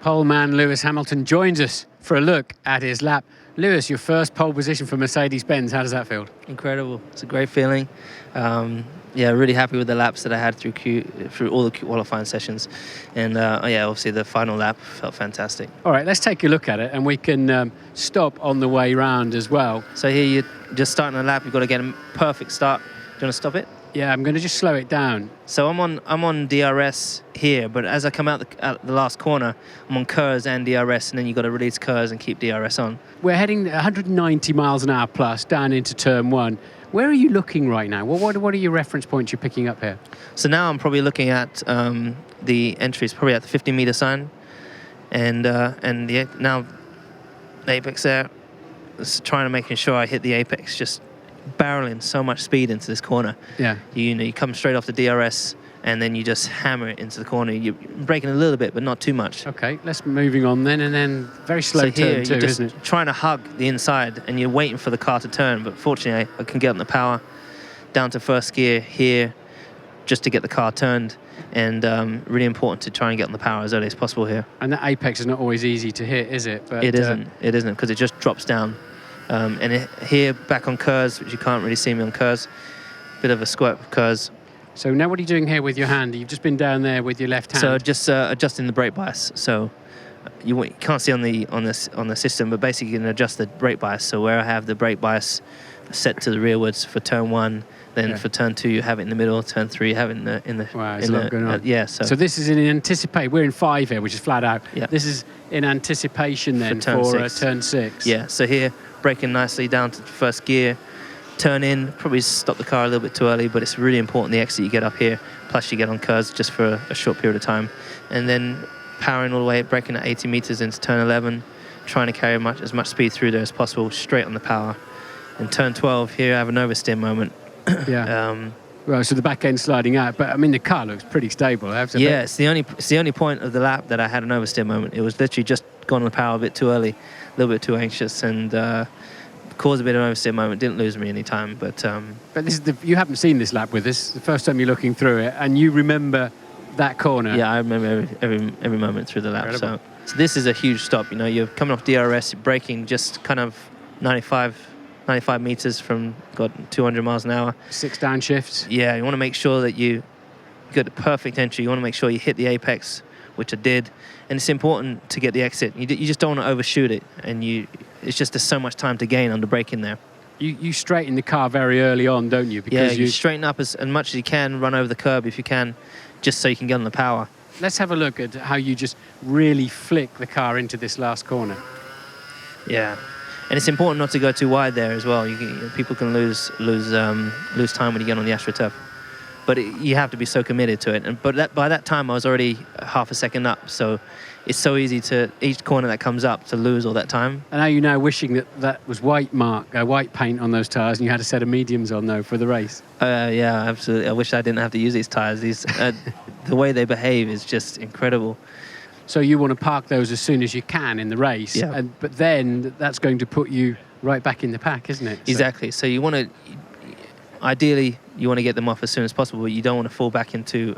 Pole man Lewis Hamilton joins us for a look at his lap. Lewis, your first pole position for Mercedes-Benz. How does that feel? Incredible. It's a great feeling. Yeah, really happy with the laps that I had through all the qualifying sessions. And yeah, obviously the final lap felt fantastic. All right, let's take a look at it, and we can stop on the way round as well. So here you're just starting a lap. You've got to get a perfect start. Do you want to stop it? Yeah, I'm going to just slow it down. So I'm on DRS here, but as I come out the last corner, I'm on KERS and DRS, and then you've got to release KERS and keep DRS on. We're heading 190 miles an hour plus down into turn one. Where are you looking right now? What are your reference points you're picking up here? So now I'm probably looking at the entries, probably at the 50-meter sign, and yeah, now the apex there. Just trying to making sure I hit the apex, just barreling so much speed into this corner. Yeah. You come straight off the DRS, and then you just hammer it into the corner. You're braking a little bit, but not too much. Okay, let's moving on then, and then very slow so here, turn too, you're just isn't it? trying to hug the inside, and you're waiting for the car to turn. But fortunately, I can get on the power down to first gear here, just to get the car turned. And really important to try and get on the power as early as possible here. And that apex is not always easy to hit, is it? But, it isn't. It isn't, because it just drops down. And here, back on KERS, which you can't really see me on KERS, bit of a squirt of KERS. So now what are you doing here with your hand? You've just been down there with your left hand. So just adjusting the brake bias. So you can't see on the system, but basically you can adjust the brake bias. So where I have the brake bias set to the rearwards for turn one, then for turn two you have it in the middle, turn three you have it in the wow, there's a lot going on. Yeah. So this is in anticipation. We're in 5 here, which is flat out. Yeah. This is in anticipation then for turn 6. Yeah. So here, braking nicely down to first gear, turn in, probably stop the car a little bit too early, but it's really important the exit you get up here, plus you get on KERS just for a short period of time. And then powering all the way, braking at 80 meters into turn 11, trying to carry as much speed through there as possible, straight on the power. And turn 12, here I have an oversteer moment. Yeah. Well, so the back end sliding out, but I mean the car looks pretty stable. Yeah, it's the only point of the lap that I had an oversteer moment. It was literally just gone on the power a bit too early, a little bit too anxious, and caused a bit of an oversteer moment. Didn't lose me any time, but this is you haven't seen this lap with us. The first time you're looking through it, and you remember that corner. Yeah, I remember every moment through the lap. So this is a huge stop. You know, you're coming off DRS, you're braking just kind of 95 meters from 200 miles an hour. 6 downshifts. Yeah, you want to make sure that you get the perfect entry. You want to make sure you hit the apex, which I did. And it's important to get the exit. You just don't want to overshoot it. And it's just there's so much time to gain under braking there. You straighten the car very early on, don't you? Because you straighten up as much as you can, run over the curb if you can, just so you can get on the power. Let's have a look at how you just really flick the car into this last corner. Yeah. And it's important not to go too wide there as well. People can lose time when you get on the AstroTurf. But you have to be so committed to it. But by that time, I was already half a second up. So it's so easy to, each corner that comes up, to lose all that time. And are you now wishing that was white paint on those tyres and you had a set of mediums on, though, for the race? Yeah, absolutely. I wish I didn't have to use these tyres. The way they behave is just incredible. So you want to park those as soon as you can in the race, yeah. But then that's going to put you right back in the pack, isn't it? Exactly. So you want to, ideally, you want to get them off as soon as possible. But you don't want to fall back into,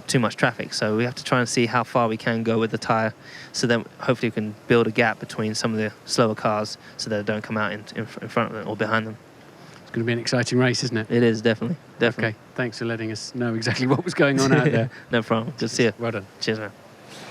too much traffic. So we have to try and see how far we can go with the tyre, so then hopefully we can build a gap between some of the slower cars, so that they don't come out in front of them or behind them. It's going to be an exciting race, isn't it? It is, definitely. Okay, thanks for letting us know exactly what was going on out there. No problem. Good to see you. Well done. Cheers, man.